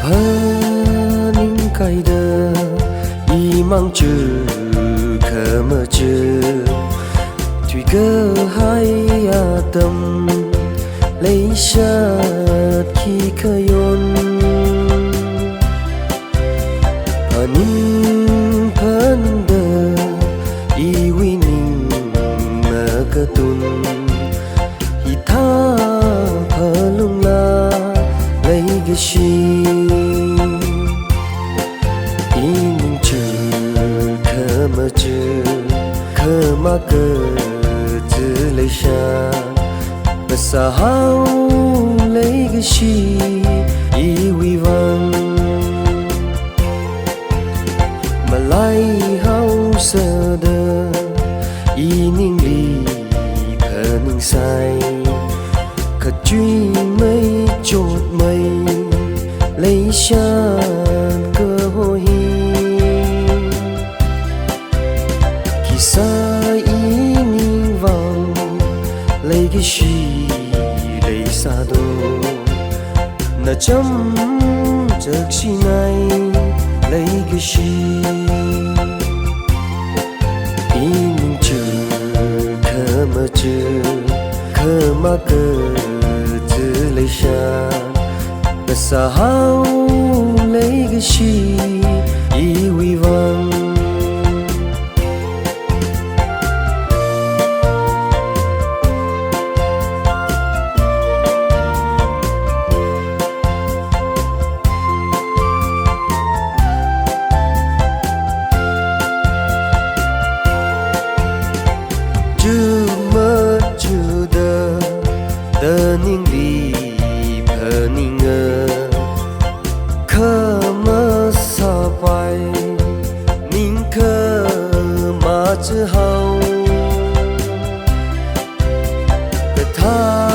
Haning kaida imang chư khờ mơ chư thủy cơ hai tâm lấy sát khi khơi yon Haning phanda iwining makatun hita phalung la lấy cái gì in chữ khờ mà chữ khờ mà cơ chữ lấy xa và xa hao lấy cái gì quy văn mà lại hao sơ đơ ninh ly khờ ninh sai khờ truy mây chốt mây lấy sát cơ hội khi xa ý ninh vòng lấy cái gì lấy xa đồ nà chấm chợt gì này lấy cái gì ý ninh chữ khờ mà chữ khờ mà cơ chữ lấy xa và xa hao lấy cái gì quy văn chữ mơ chữ đơ ninh đi phờ ninh ngơ khờ mơ sa bay ninh khờ mà chữ hao cơ tha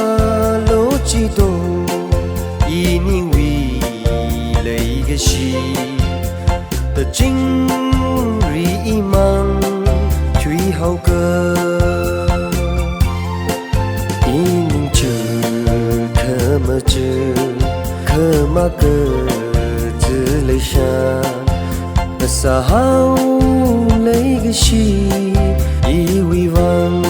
lô chi đồ y ninh vi lấy cái gì tờ chính ri mang truy hao cơ in chữ khờ mà chữ khờ mà cơ chữ lấy xa và xa hao lấy cái gì quy văn